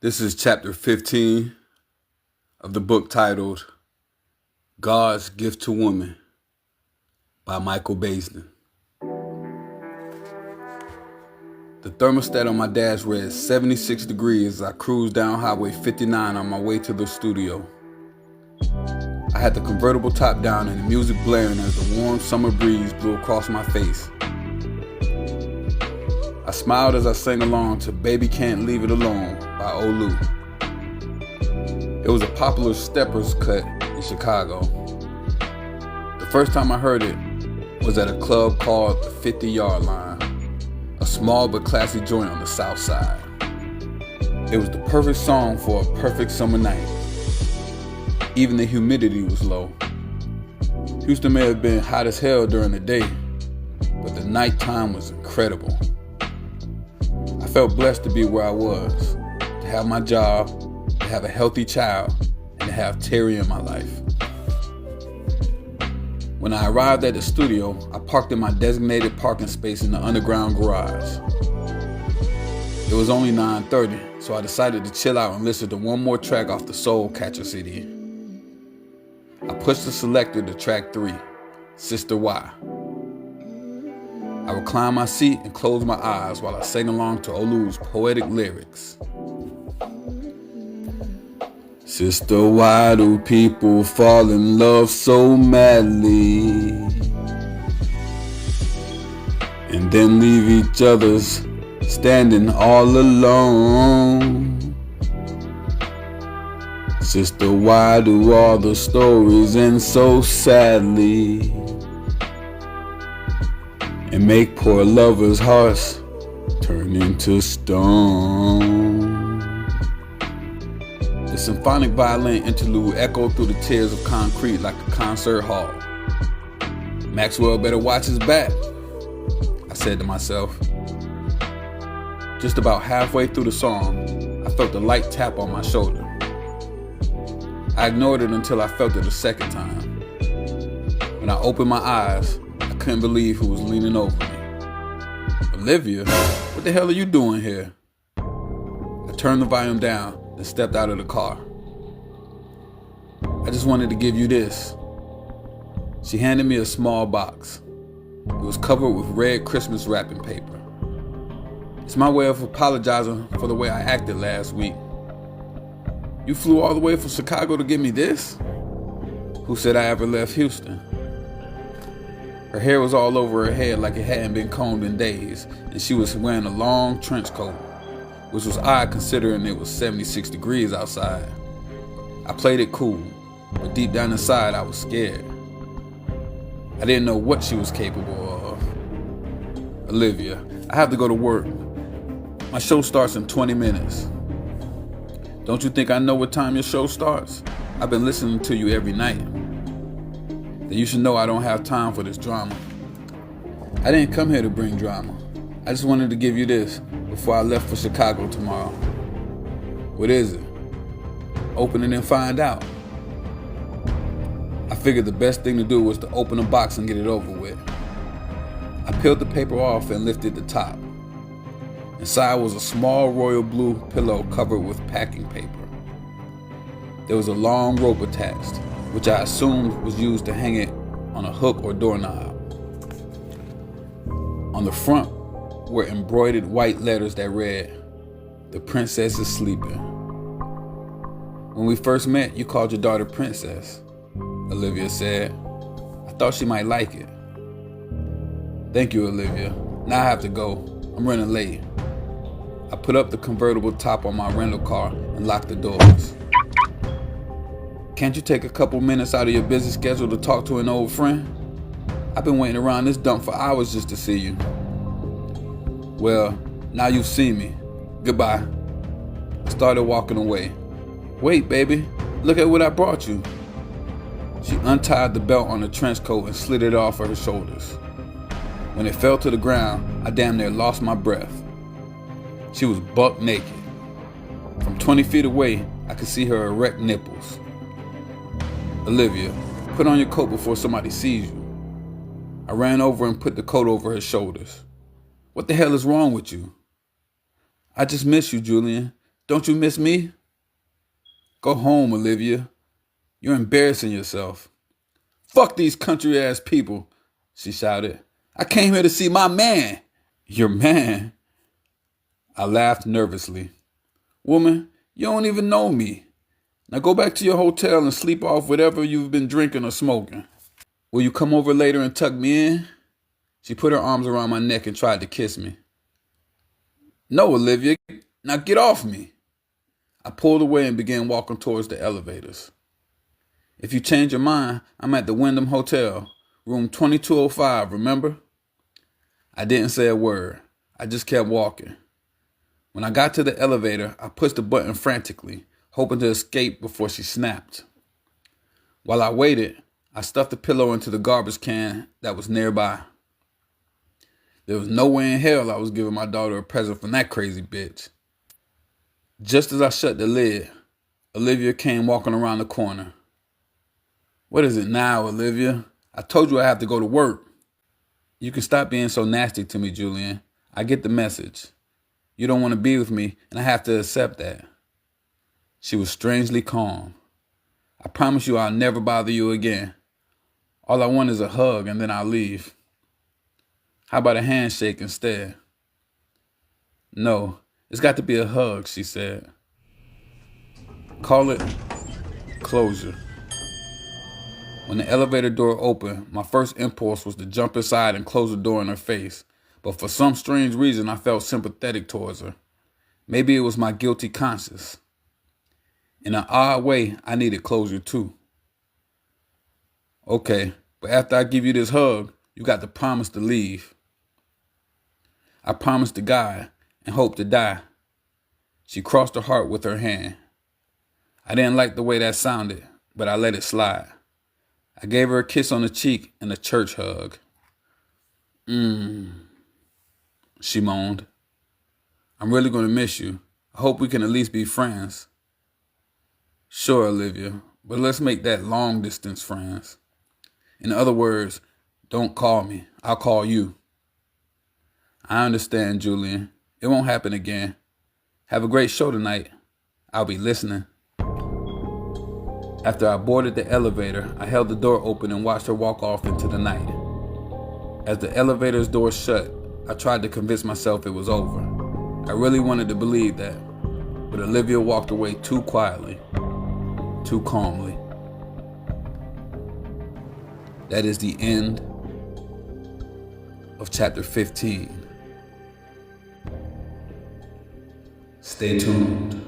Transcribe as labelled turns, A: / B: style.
A: This is chapter 15 of the book titled God's Gift to Woman by Michael Baisden. The thermostat on my dash read 76 degrees as I cruised down Highway 59 on my way to the studio. I had the convertible top down and the music blaring as the warm summer breeze blew across my face. I smiled as I sang along to Baby Can't Leave It Alone by Olu. It was a popular steppers cut in Chicago. The first time I heard it was at a club called the 50-Yard Line, a small but classy joint on the south side. It was the perfect song for a perfect summer night. Even the humidity was low. Houston may have been hot as hell during the day, but the nighttime was incredible. I felt blessed to be where I was, to have my job, to have a healthy child, and to have Terry in my life. When I arrived at the studio, I parked in my designated parking space in the underground garage. It was only 9:30, so I decided to chill out and listen to one more track off the Soul Catcher CD. I pushed the selector to track 3, Sister Y. I reclined my seat and closed my eyes while I sang along to Olu's poetic lyrics. Sister, why do people fall in love so madly and then leave each other standing all alone? Sister, why do all the stories end so sadly and make poor lovers' hearts turn into stone? The symphonic violin interlude echoed through the tiers of concrete like a concert hall. Maxwell better watch his back, I said to myself. Just about halfway through the song, I felt a light tap on my shoulder. I ignored it until I felt it a second time. When I opened my eyes, I couldn't believe who was leaning over me. Olivia, what the hell are you doing here? I turned the volume down and stepped out of the car. I just wanted to give you this. She handed me a small box. It was covered with red Christmas wrapping paper. It's my way of apologizing for the way I acted last week. You flew all the way from Chicago to get me this? Who said I ever left Houston? Her hair was all over her head like it hadn't been combed in days, and she was wearing a long trench coat, which was odd considering it was 76 degrees outside. I played it cool, but deep down inside I was scared. I didn't know what she was capable of. Olivia, I have to go to work. My show starts in 20 minutes. Don't you think I know what time your show starts? I've been listening to you every night. Then you should know I don't have time for this drama. I didn't come here to bring drama. I just wanted to give you this before I left for Chicago tomorrow. What is it? Open it and find out. I figured the best thing to do was to open the box and get it over with. I peeled the paper off and lifted the top. Inside was a small royal blue pillow covered with packing paper. There was a long rope attached, which I assumed was used to hang it on a hook or doorknob. On the front were embroidered white letters that read, "The princess is sleeping." When we first met, you called your daughter Princess, Olivia said. I thought she might like it. Thank you, Olivia. Now I have to go. I'm running late. I put up the convertible top on my rental car and locked the doors. Can't you take a couple minutes out of your busy schedule to talk to an old friend? I've been waiting around this dump for hours just to see you. Well, now you've seen me. Goodbye. I started walking away. Wait, baby, look at what I brought you. She untied the belt on the trench coat and slid it off of her shoulders. When it fell to the ground, I damn near lost my breath. She was buck naked. From 20 feet away, I could see her erect nipples. Olivia, put on your coat before somebody sees you. I ran over and put the coat over her shoulders. What the hell is wrong with you? I just miss you, Julian. Don't you miss me? Go home, Olivia. You're embarrassing yourself. Fuck these country-ass people, she shouted. I came here to see my man. Your man? I laughed nervously. Woman, you don't even know me. Now go back to your hotel and sleep off whatever you've been drinking or smoking. Will you come over later and tuck me in? She put her arms around my neck and tried to kiss me. No, Olivia, now get off me. I pulled away and began walking towards the elevators. If you change your mind, I'm at the Wyndham Hotel, room 2205, remember? I didn't say a word. I just kept walking. When I got to the elevator, I pushed the button frantically, hoping to escape before she snapped. While I waited, I stuffed the pillow into the garbage can that was nearby. There was no way in hell I was giving my daughter a present from that crazy bitch. Just as I shut the lid, Olivia came walking around the corner. What is it now, Olivia? I told you I have to go to work. You can stop being so nasty to me, Julian. I get the message. You don't want to be with me, and I have to accept that. She was strangely calm. I promise you I'll never bother you again. All I want is a hug, and then I'll leave. How about a handshake instead? No, it's got to be a hug, she said. Call it closure. When the elevator door opened, my first impulse was to jump inside and close the door in her face. But for some strange reason, I felt sympathetic towards her. Maybe it was my guilty conscience. In an odd way, I needed closure too. Okay, but after I give you this hug, you got to promise to leave. I promised to God and hope to die. She crossed her heart with her hand. I didn't like the way that sounded, but I let it slide. I gave her a kiss on the cheek and a church hug. She moaned. I'm really going to miss you. I hope we can at least be friends. Sure, Olivia, but let's make that long distance friends. In other words, don't call me. I'll call you. I understand, Julian. It won't happen again. Have a great show tonight. I'll be listening. After I boarded the elevator, I held the door open and watched her walk off into the night. As the elevator's door shut, I tried to convince myself it was over. I really wanted to believe that, but Olivia walked away too quietly, too calmly. That is the end of chapter 15. Stay tuned.